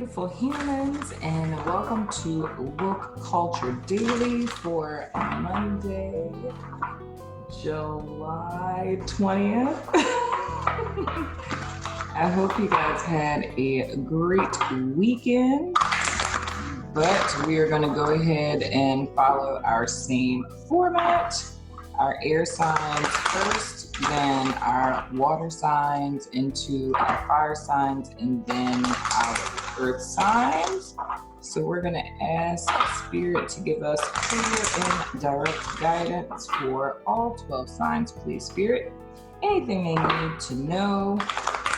beautiful humans, and welcome to Woke Culture Daily for Monday, July 20th. I hope you guys had a great weekend, but we are going to go ahead and follow our same format. Our air signs first, then our water signs, into our fire signs, and then our earth signs. So we're going to ask Spirit to give us clear and direct guidance for all 12 signs, please, Spirit. Anything they need to know,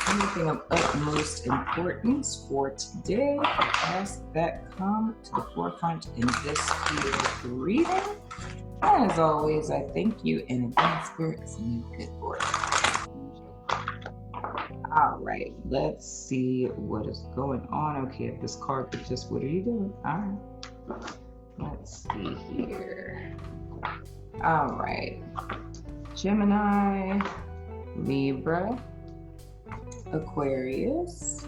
anything of utmost importance for today, I ask that come to the forefront in this Spirit reading. And as always, I thank you in advance, Spirit, for you good work. All right, let's see what is going on. Okay, if this card is just, what are you doing? All right, let's see here. All right, Gemini, Libra, Aquarius,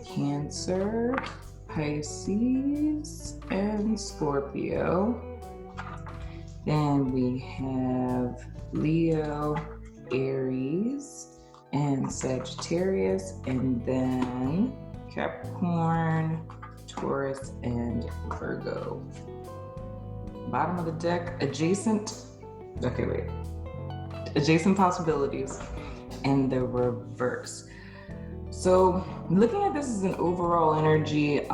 Cancer, Pisces, and Scorpio. Then we have Leo, Aries, and Sagittarius, and then Capricorn, Taurus, and Virgo. Bottom of the deck, adjacent possibilities, and the reverse. So looking at this as an overall energy,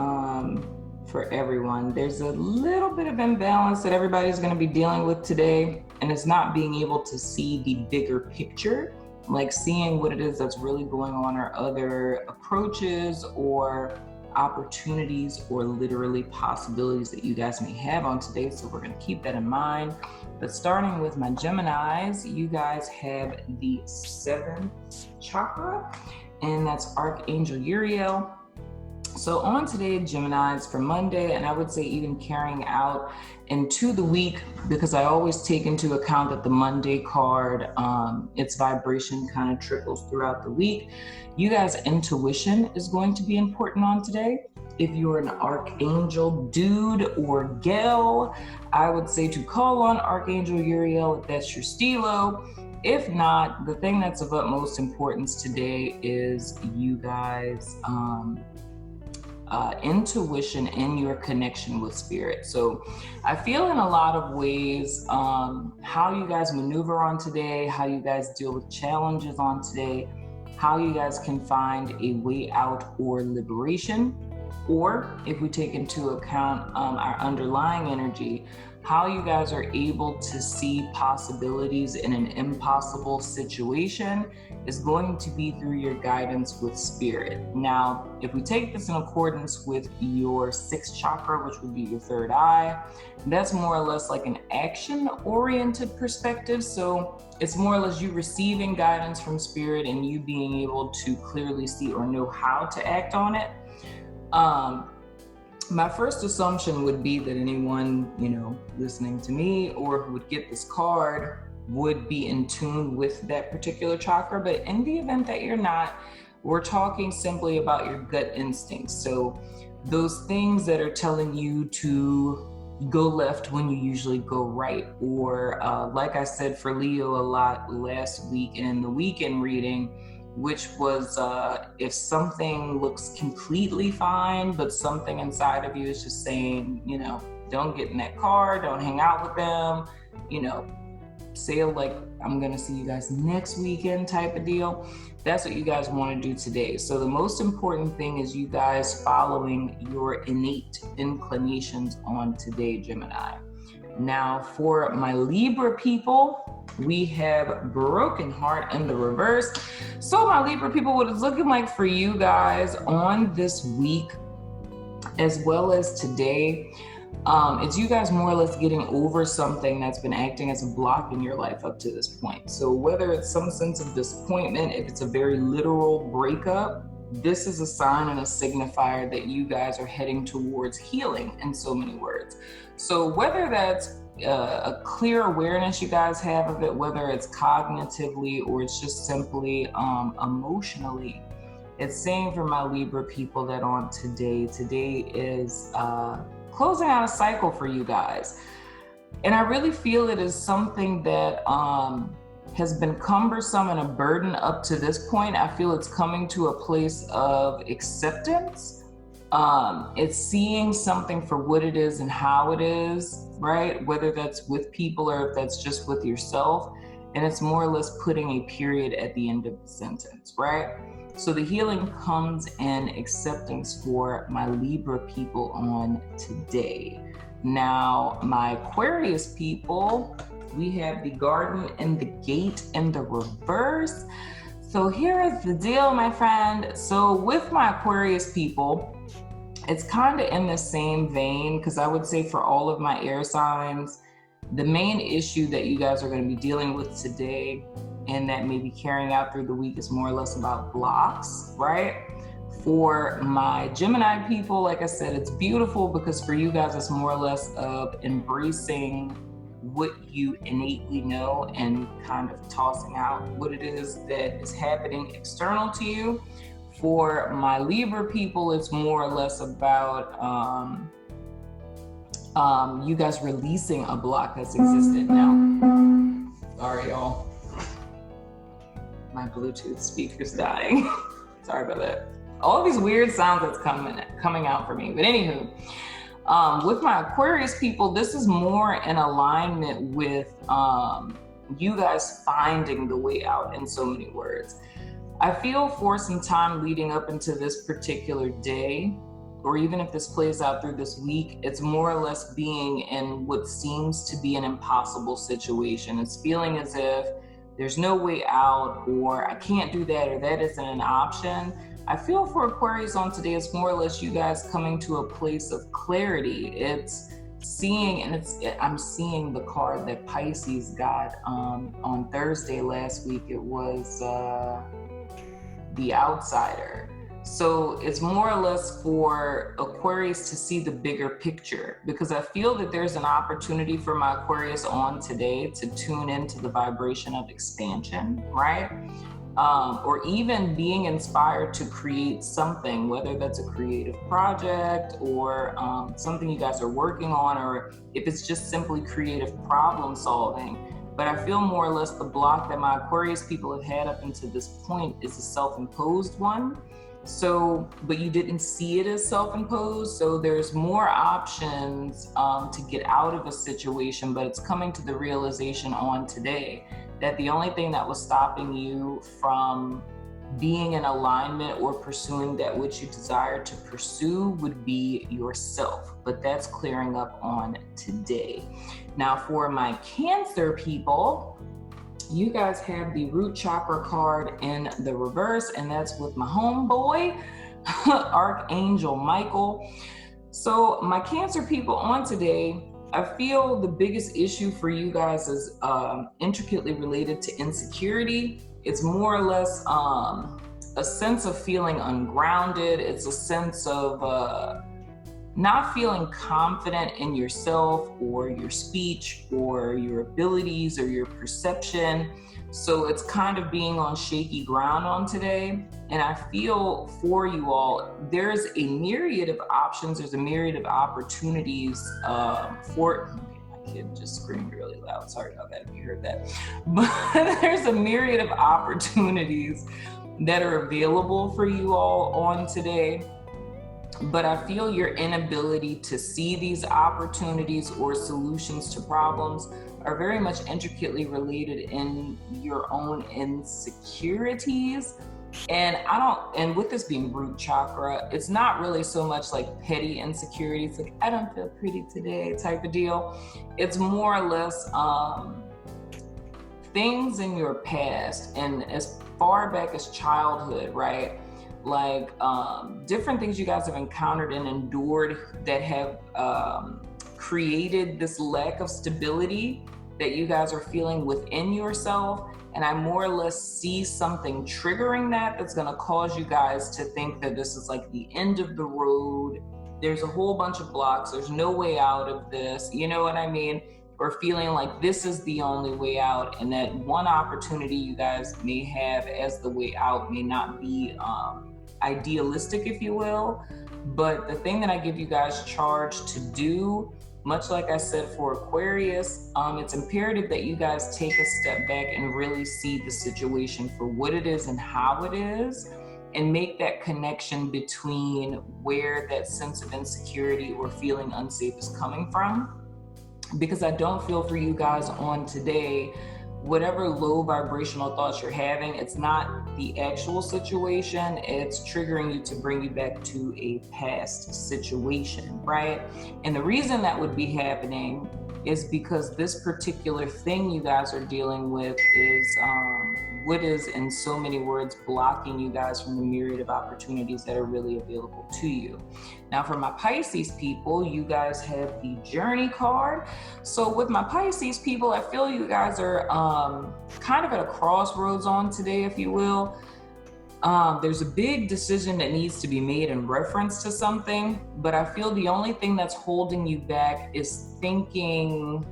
for everyone, there's a little bit of imbalance that everybody's going to be dealing with today, and it's not being able to see the bigger picture, like seeing what it is that's really going on, or other approaches or opportunities or literally possibilities that you guys may have on today. So we're going to keep that in mind. But starting with my Geminis, you guys have the 7th chakra, and that's Archangel Uriel. So on today, Geminis, for Monday, and I would say even carrying out into the week, because I always take into account that the Monday card, its vibration kind of trickles throughout the week. You guys' intuition is going to be important on today. If you're an Archangel dude or gal, I would say to call on Archangel Uriel if that's your stilo. If not, the thing that's of utmost importance today is you guys' intuition and your connection with Spirit. So I feel in a lot of ways how you guys maneuver on today, how you guys deal with challenges on today, how you guys can find a way out or liberation, or if we take into account our underlying energy, how you guys are able to see possibilities in an impossible situation is going to be through your guidance with Spirit. Now, if we take this in accordance with your 6th chakra, which would be your third eye, that's more or less like an action-oriented perspective. So it's more or less you receiving guidance from Spirit and you being able to clearly see or know how to act on it. My first assumption would be that anyone, listening to me or who would get this card would be in tune with that particular chakra. But in the event that you're not, we're talking simply about your gut instincts. So those things that are telling you to go left when you usually go right, or like I said for Leo a lot last week and in the weekend reading, which was if something looks completely fine, but something inside of you is just saying, don't get in that car, don't hang out with them, say like, I'm gonna see you guys next weekend type of deal. That's what you guys want to do today. So the most important thing is you guys following your innate inclinations on today, Gemini. Now for my Libra people, we have Broken Heart in the reverse. So my Libra people, what it's looking like for you guys on this week, as well as today, it's you guys more or less getting over something that's been acting as a block in your life up to this point. So whether it's some sense of disappointment, if it's a very literal breakup, this is a sign and a signifier that you guys are heading towards healing in so many words. So whether that's a clear awareness you guys have of it, whether it's cognitively or it's just simply emotionally, It's saying for my Libra people that on today is closing out a cycle for you guys. And I really feel it is something that has been cumbersome and a burden up to this point. I feel it's coming to a place of acceptance. It's seeing something for what it is and how it is, right? Whether that's with people or if that's just with yourself. And it's more or less putting a period at the end of the sentence, right? So the healing comes in acceptance for my Libra people on today. Now, my Aquarius people, we have the Garden and the Gate in the reverse. So here is the deal, my friend. So with my Aquarius people, it's kind of in the same vein, because I would say for all of my air signs, the main issue that you guys are going to be dealing with today and that may be carrying out through the week is more or less about blocks, right? For my Gemini people, like I said, it's beautiful because for you guys, it's more or less of embracing what you innately know and kind of tossing out what it is that is happening external to you. For my Libra people, it's more or less about you guys releasing a block that's existed now. Sorry, y'all. My Bluetooth speaker's dying. Sorry about that. All these weird sounds that's coming out for me. But anywho, with my Aquarius people, this is more in alignment with you guys finding the way out, in so many words. I feel for some time leading up into this particular day, or even if this plays out through this week, it's more or less being in what seems to be an impossible situation. It's feeling as if there's no way out, or I can't do that, or that isn't an option. I feel for Aquarius on today, it's more or less you guys coming to a place of clarity. It's seeing, and I'm seeing the card that Pisces got on Thursday last week. It was the Outsider. So it's more or less for Aquarius to see the bigger picture, because I feel that there's an opportunity for my Aquarius on today to tune into the vibration of expansion, right? Or even being inspired to create something, whether that's a creative project or something you guys are working on, or if it's just simply creative problem solving. But I feel more or less the block that my Aquarius people have had up until this point is a self-imposed one. So, but you didn't see it as self-imposed. So there's more options to get out of a situation, but it's coming to the realization on today that the only thing that was stopping you from being in alignment or pursuing that which you desire to pursue would be yourself. But that's clearing up on today. Now for my Cancer people, you guys have the root chakra card in the reverse, and that's with my homeboy, Archangel Michael. So my Cancer people on today, I feel the biggest issue for you guys is intricately related to insecurity. It's more or less a sense of feeling ungrounded. It's a sense of not feeling confident in yourself or your speech or your abilities or your perception. So it's kind of being on shaky ground on today. And I feel for you all, there's a myriad of options. There's a myriad of opportunities for, my kid just screamed really loud. Sorry about that if you heard that. But there's a myriad of opportunities that are available for you all on today. But I feel your inability to see these opportunities or solutions to problems are very much intricately related in your own insecurities. And with this being root chakra, it's not really so much like petty insecurities, like I don't feel pretty today type of deal. It's more or less things in your past and as far back as childhood, right? Like different things you guys have encountered and endured that have created this lack of stability that you guys are feeling within yourself. And I more or less see something triggering that's gonna cause you guys to think that this is like the end of the road. There's a whole bunch of blocks. There's no way out of this. You know what I mean? Or feeling like this is the only way out, and that one opportunity you guys may have as the way out may not be idealistic, if you will. But the thing that I give you guys charge to do, much like I said for Aquarius, it's imperative that you guys take a step back and really see the situation for what it is and how it is, and make that connection between where that sense of insecurity or feeling unsafe is coming from. Because I don't feel for you guys on today, whatever low vibrational thoughts you're having, it's not the actual situation, it's triggering you to bring you back to a past situation, right? And the reason that would be happening is because this particular thing you guys are dealing with is what is, in so many words, blocking you guys from the myriad of opportunities that are really available to you. Now, for my Pisces people, you guys have the Journey card. So with my Pisces people, I feel you guys are kind of at a crossroads on today, if you will. There's a big decision that needs to be made in reference to something, but I feel the only thing that's holding you back is thinking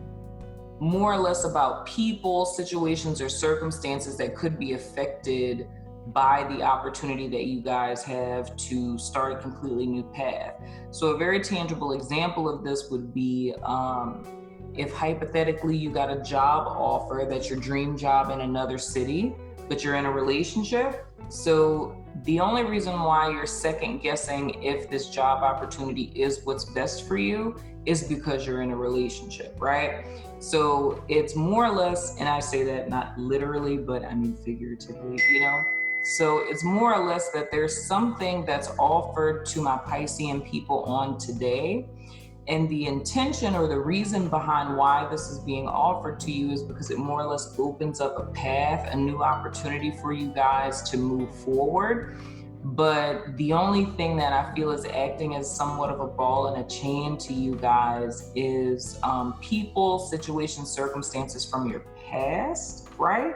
more or less about people, situations, or circumstances that could be affected by the opportunity that you guys have to start a completely new path. So a very tangible example of this would be if hypothetically you got a job offer that's your dream job in another city, but you're in a relationship. So the only reason why you're second guessing if this job opportunity is what's best for you is because you're in a relationship, right? So it's more or less, and I say that not literally, but I mean figuratively, you know? So it's more or less that there's something that's offered to my Piscean people on today. And the intention or the reason behind why this is being offered to you is because it more or less opens up a path, a new opportunity for you guys to move forward. But the only thing that I feel is acting as somewhat of a ball and a chain to you guys is people, situations, circumstances from your past, right?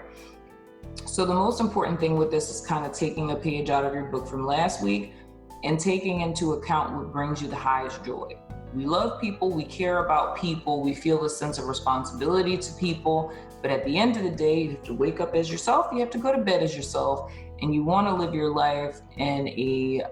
So the most important thing with this is kind of taking a page out of your book from last week and taking into account what brings you the highest joy. We love people, we care about people, we feel a sense of responsibility to people, but at the end of the day, you have to wake up as yourself, you have to go to bed as yourself, and you want to live your life in a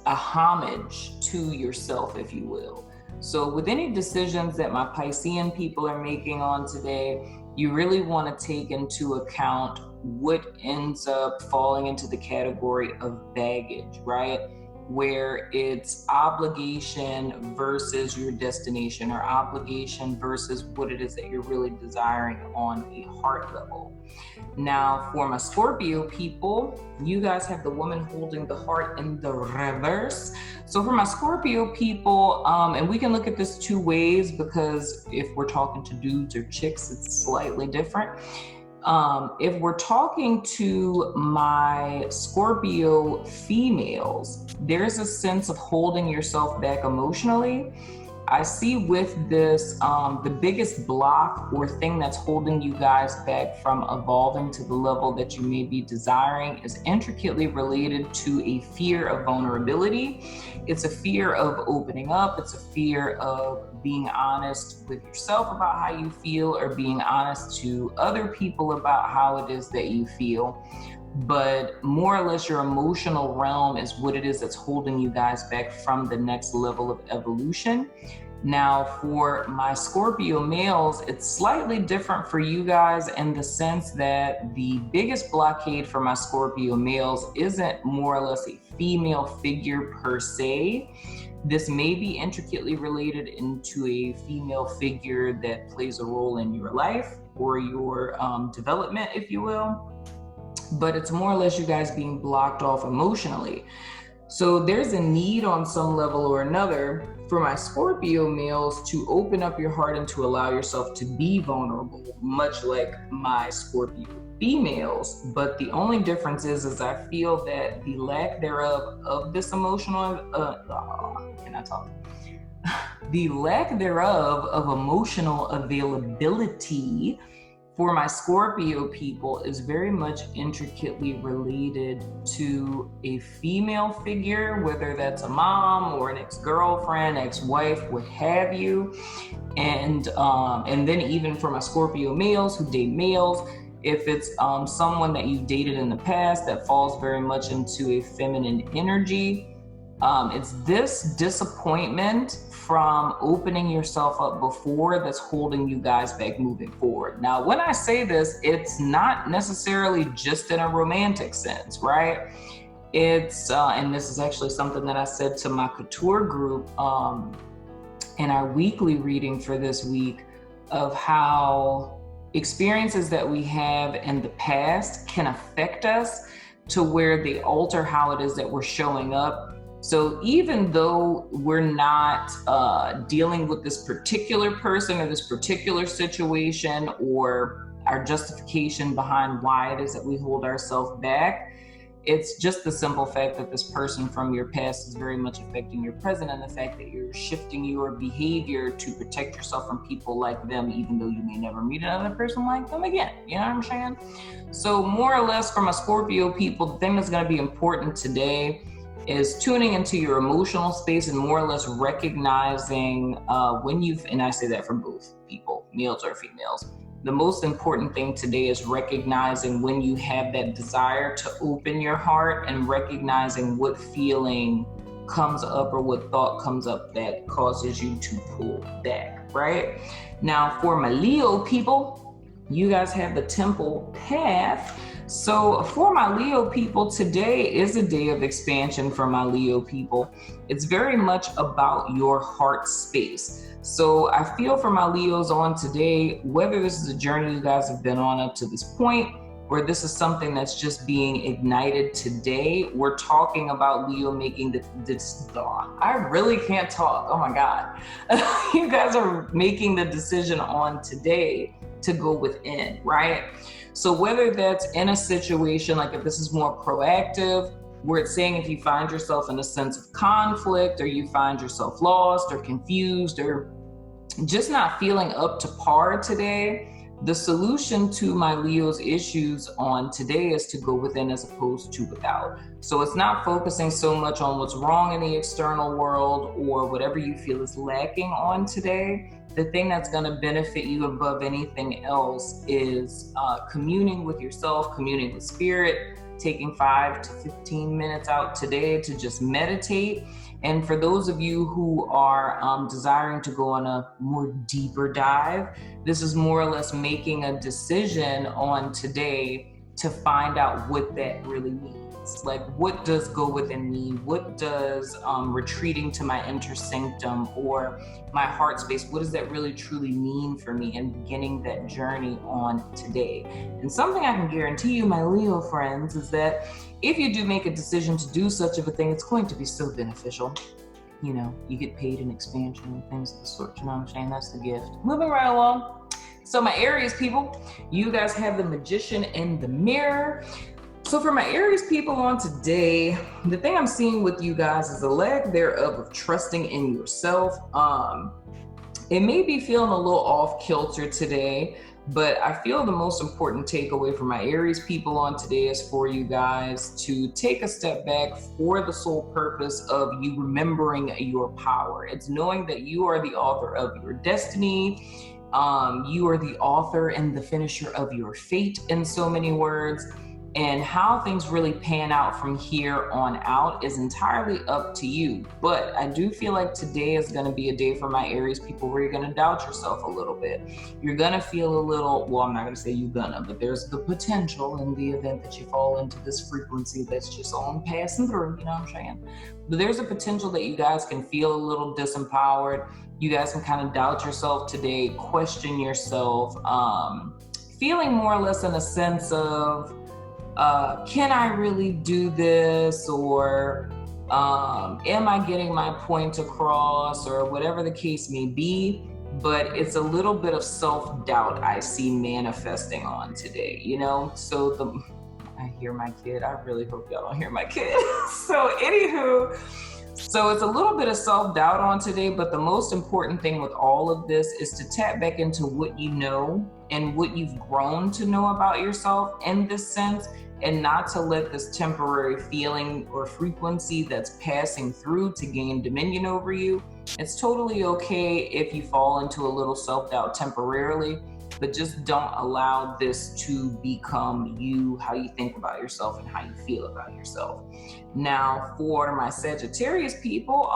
homage to yourself, if you will. So with any decisions that my Piscean people are making on today, you really want to take into account what ends up falling into the category of baggage, right? Where it's obligation versus your destination, or obligation versus what it is that you're really desiring on a heart level. Now, for my Scorpio people, you guys have the woman holding the heart in the reverse. So for my Scorpio people, and we can look at this two ways, because if we're talking to dudes or chicks, it's slightly different. If we're talking to my Scorpio females, there's a sense of holding yourself back emotionally. I see with this, the biggest block or thing that's holding you guys back from evolving to the level that you may be desiring is intricately related to a fear of vulnerability. It's a fear of opening up. It's a fear of being honest with yourself about how you feel, or being honest to other people about how it is that you feel. But more or less your emotional realm is what it is that's holding you guys back from the next level of evolution. Now, for my Scorpio males, it's slightly different for you guys in the sense that the biggest blockade for my Scorpio males isn't more or less a female figure per se. This may be intricately related into a female figure that plays a role in your life or your development, if you will. But it's more or less you guys being blocked off emotionally. So there's a need on some level or another for my Scorpio males to open up your heart and to allow yourself to be vulnerable, much like my Scorpio females. But the only difference is I feel that the lack thereof of this emotional, the lack thereof of emotional availability for my Scorpio people is very much intricately related to a female figure, whether that's a mom or an ex-girlfriend, ex-wife, what have you. And then even for my Scorpio males who date males, If it's someone that you've dated in the past that falls very much into a feminine energy, it's this disappointment from opening yourself up before that's holding you guys back moving forward. Now, when I say this, it's not necessarily just in a romantic sense, right? It's, and this is actually something that I said to my COUTURE group in our weekly reading for this week, of how experiences that we have in the past can affect us to where they alter how it is that we're showing up. So even though we're not dealing with this particular person or this particular situation, or our justification behind why it is that we hold ourselves back, it's just the simple fact that this person from your past is very much affecting your present, and the fact that you're shifting your behavior to protect yourself from people like them, even though you may never meet another person like them again. You know what I'm saying? So more or less, from a Scorpio people, the thing that's going to be important today is tuning into your emotional space and more or less recognizing when you've, and I say that for both people, males or females, the most important thing today is recognizing when you have that desire to open your heart, and recognizing what feeling comes up or what thought comes up that causes you to pull back, right? Now, for my Leo people, you guys have the Temple path. So for my Leo people, today is a day of expansion for my Leo people. It's very much about your heart space. So I feel for my Leos on today, whether this is a journey you guys have been on up to this point, or this is something that's just being ignited today, we're talking about Leo making I really can't talk, oh my God. You guys are making the decision on today to go within, right? So whether that's in a situation, like if this is more proactive, where it's saying if you find yourself in a sense of conflict, or you find yourself lost or confused or just not feeling up to par today, the solution to my Leo's issues on today is to go within as opposed to without. So it's not focusing so much on what's wrong in the external world or whatever you feel is lacking on today. The thing that's going to benefit you above anything else is communing with yourself, communing with spirit, taking 5 to 15 minutes out today to just meditate. And for those of you who are desiring to go on a more deeper dive, this is more or less making a decision on today to find out what that really means. Like, what does go within mean? What does retreating to my inner sanctum or my heart space, what does that really truly mean for me, and beginning that journey on today? And something I can guarantee you, my Leo friends, is that if you do make a decision to do such of a thing, it's going to be so beneficial. You know, you get paid in expansion and things of the sort, you know what I'm saying? That's the gift. Moving right along. So my Aries people, you guys have the Magician and the Mirror. So for my Aries people on today, the thing I'm seeing with you guys is a lack thereof of trusting in yourself. It may be feeling a little off kilter today, but I feel the most important takeaway for my Aries people on today is for you guys to take a step back for the sole purpose of you remembering your power. It's knowing that you are the author of your destiny. You are the author and the finisher of your fate, in so many words. And how things really pan out from here on out is entirely up to you. But I do feel like today is going to be a day for my Aries people where you're going to doubt yourself a little bit. You're going to feel a little, well, I'm not going to say you're gonna, but there's the potential in the event that you fall into this frequency that's just on passing through, you know what I'm saying? But there's a potential that you guys can feel a little disempowered. You guys can kind of doubt yourself today, question yourself, feeling more or less in a sense of, can I really do this? Or am I getting my point across? Or whatever the case may be. But it's a little bit of self-doubt I see manifesting on today, you know? So I hear my kid. I really hope y'all don't hear my kid. So anywho, so it's a little bit of self-doubt on today, but the most important thing with all of this is to tap back into what you know and what you've grown to know about yourself in this sense, and not to let this temporary feeling or frequency that's passing through to gain dominion over you. It's totally okay if you fall into a little self-doubt temporarily, but just don't allow this to become you, how you think about yourself and how you feel about yourself. Now, for my Sagittarius people,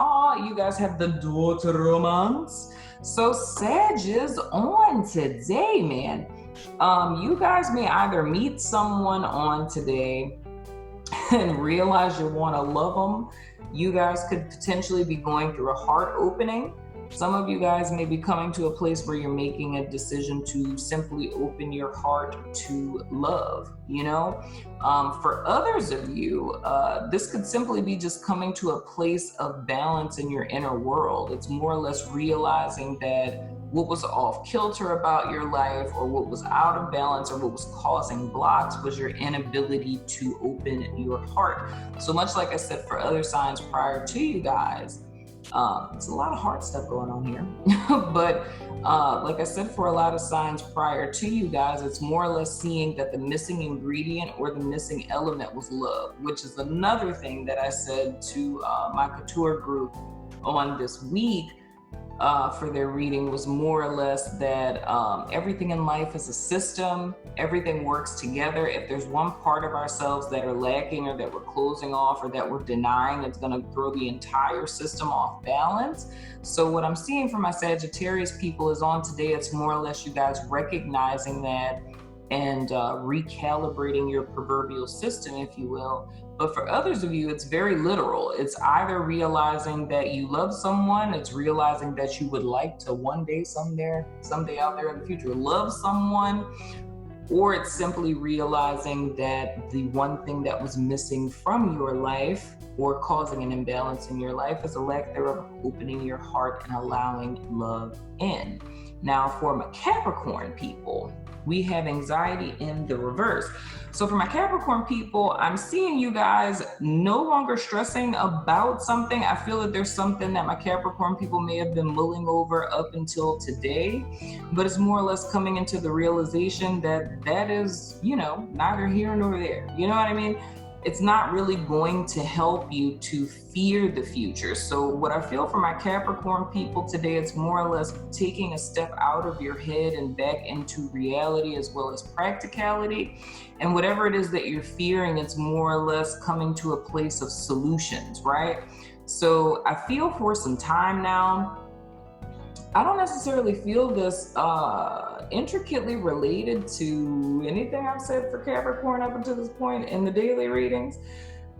you guys have the daughter romance. So Sagittarius on today, man. You guys may either meet someone on today and realize you want to love them. You guys could potentially be going through a heart opening. Some of you guys may be coming to a place where you're making a decision to simply open your heart to love, you know? For others of you, this could simply be just coming to a place of balance in your inner world. It's more or less realizing that what was off kilter about your life, or what was out of balance, or what was causing blocks was your inability to open your heart. So much like I said for other signs prior to you guys, it's a lot of heart stuff going on here. But like I said, for a lot of signs prior to you guys, it's more or less seeing that the missing ingredient or the missing element was love, which is another thing that I said to my COUTURE group on this week. For their reading was more or less that everything in life is a system. Everything works together. If there's one part of ourselves that are lacking, or that we're closing off, or that we're denying, it's going to throw the entire system off balance. So what I'm seeing from my Sagittarius people is on today, it's more or less you guys recognizing that and recalibrating your proverbial system, if you will. But for others of you, it's very literal. It's either realizing that you love someone, it's realizing that you would like to one day, someday out there in the future, love someone, or it's simply realizing that the one thing that was missing from your life or causing an imbalance in your life is a lack thereof of opening your heart and allowing love in. Now, for my Capricorn people, we have anxiety in the reverse. So for my Capricorn people, I'm seeing you guys no longer stressing about something. I feel that there's something that my Capricorn people may have been mulling over up until today, but it's more or less coming into the realization that that is, neither here nor there. You know what I mean? It's not really going to help you to fear the future. So what I feel for my Capricorn people today, it's more or less taking a step out of your head and back into reality as well as practicality. And whatever it is that you're fearing, it's more or less coming to a place of solutions, right? So I feel for some time now, I don't necessarily feel this intricately related to anything I've said for Capricorn up until this point in the daily readings.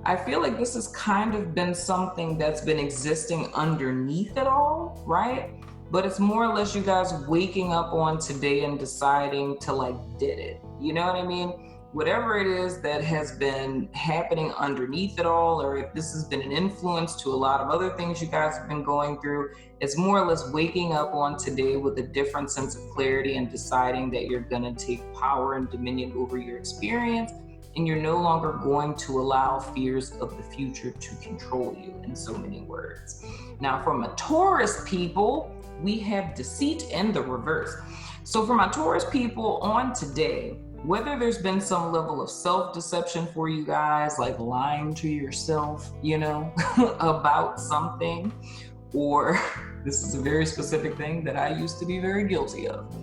I feel like this has kind of been something that's been existing underneath it all, right? But it's more or less you guys waking up on today and deciding to did it. You know what I mean? Whatever it is that has been happening underneath it all, or if this has been an influence to a lot of other things you guys have been going through, it's more or less waking up on today with a different sense of clarity and deciding that you're going to take power and dominion over your experience, and you're no longer going to allow fears of the future to control you, in so many words. Now, from a Taurus people, we have deceit in the reverse. So for my Taurus people on today, whether there's been some level of self-deception for you guys, like lying to yourself, about something, or this is a very specific thing that I used to be very guilty of.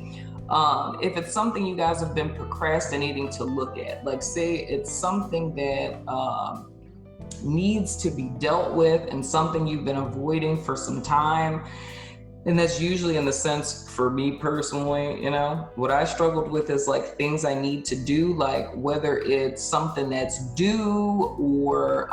If it's something you guys have been procrastinating to look at, like say it's something that needs to be dealt with and something you've been avoiding for some time. And that's usually in the sense for me personally, what I struggled with is things I need to do, whether it's something that's due or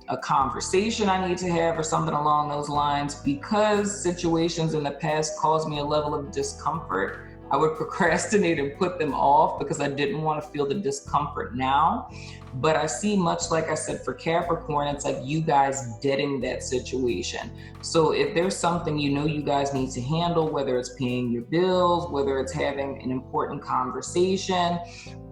a conversation I need to have or something along those lines. Because situations in the past caused me a level of discomfort, I would procrastinate and put them off because I didn't want to feel the discomfort now. But I see, much like I said for Capricorn, it's like you guys deading that situation. So if there's something you guys need to handle, whether it's paying your bills, whether it's having an important conversation,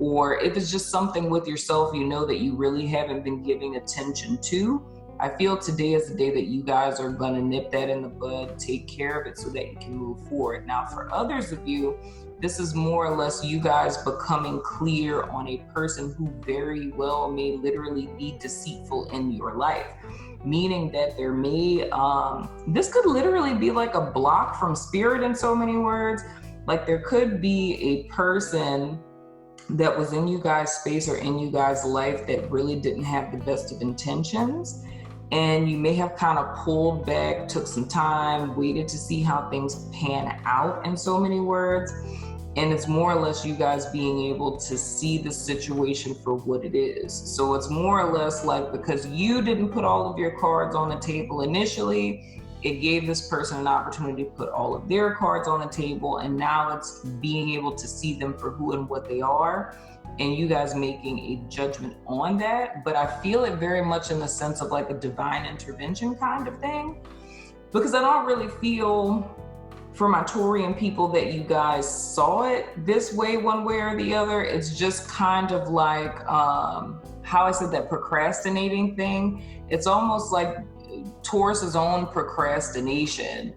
or if it's just something with yourself that you really haven't been giving attention to, I feel today is the day that you guys are going to nip that in the bud, take care of it so that you can move forward. Now, for others of you, this is more or less you guys becoming clear on a person who very well may literally be deceitful in your life. Meaning that there may, this could literally be like a block from spirit in so many words, Like there could be a person that was in you guys' space or in you guys' life that really didn't have the best of intentions. And you may have kind of pulled back, took some time, waited to see how things pan out, in so many words. And it's more or less you guys being able to see the situation for what it is. So it's more or less like, because you didn't put all of your cards on the table initially, it gave this person an opportunity to put all of their cards on the table. And now it's being able to see them for who and what they are, and you guys making a judgment on that. But I feel it very much in the sense of like a divine intervention kind of thing, because I don't really feel for my Taurian people that you guys saw it this way one way or the other. It's just kind of like how I said that procrastinating thing. It's almost like Taurus's own procrastination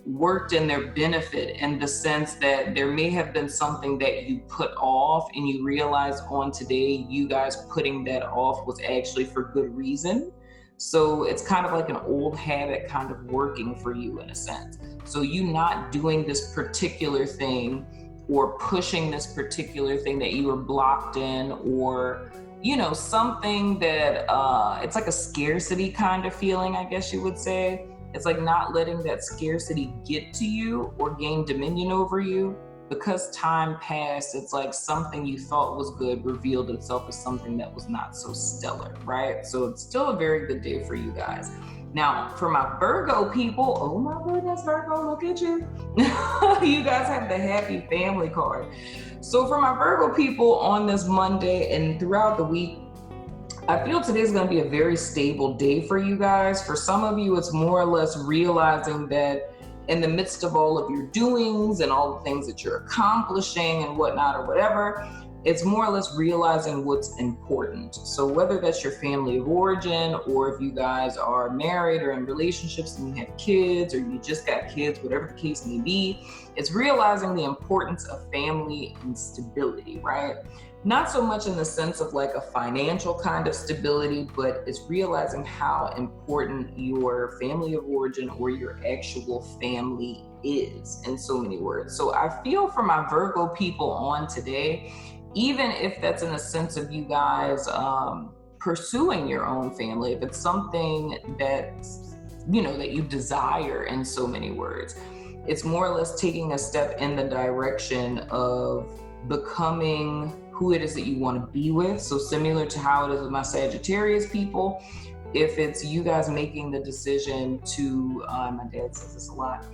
worked in their benefit, in the sense that there may have been something that you put off and you realize on today you guys putting that off was actually for good reason. So it's kind of like an old habit kind of working for you in a sense. So you not doing this particular thing or pushing this particular thing that you were blocked in, or something that it's like a scarcity kind of feeling, I guess you would say. It's like not letting that scarcity get to you or gain dominion over you. Because time passed, it's like something you thought was good revealed itself as something that was not so stellar, right? So it's still a very good day for you guys. Now, for my Virgo people, oh my goodness, Virgo, look at you. You guys have the happy family card. So for my Virgo people on this Monday and throughout the week, I feel today's going to be a very stable day for you guys. For some of you, it's more or less realizing that in the midst of all of your doings and all the things that you're accomplishing and whatnot or whatever, it's more or less realizing what's important. So whether that's your family of origin, or if you guys are married or in relationships and you have kids, or you just got kids, whatever the case may be, it's realizing the importance of family and stability, right? Not so much in the sense of like a financial kind of stability, but it's realizing how important your family of origin or your actual family is, in so many words. So I feel for my Virgo people on today, even if that's in a sense of you guys pursuing your own family, if it's something that that you desire, in so many words, it's more or less taking a step in the direction of becoming who it is that you want to be with. So similar to how it is with my Sagittarius people, if it's you guys making the decision to, my dad says this a lot,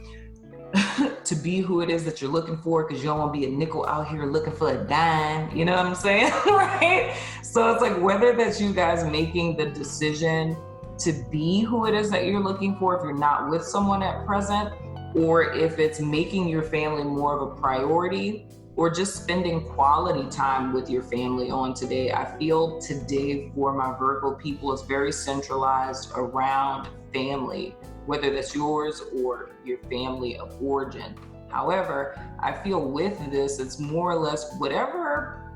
to be who it is that you're looking for, because you don't want to be a nickel out here looking for a dime, you know what I'm saying? Right? So it's like whether that's you guys making the decision to be who it is that you're looking for if you're not with someone at present, or if it's making your family more of a priority, or just spending quality time with your family on today. I feel today for my Virgo people is very centralized around family, whether that's yours or your family of origin. However, I feel with this, it's more or less whatever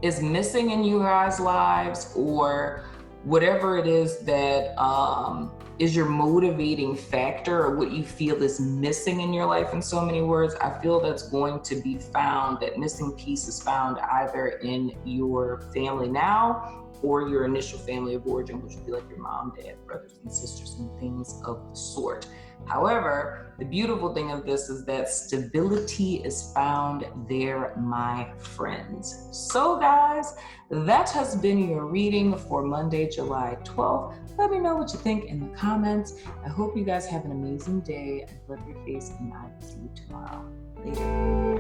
is missing in you guys' lives, or whatever it is that is your motivating factor, or what you feel is missing in your life, in so many words, I feel that's going to be found, that missing piece is found either in your family now or your initial family of origin, which would be like your mom, dad, brothers and sisters, and things of the sort. However, the beautiful thing of this is that stability is found there, my friends. So guys, that has been your reading for Monday, July 12th. Let me know what you think in the comments. I hope you guys have an amazing day. I love your face, and I will see you tomorrow. Later.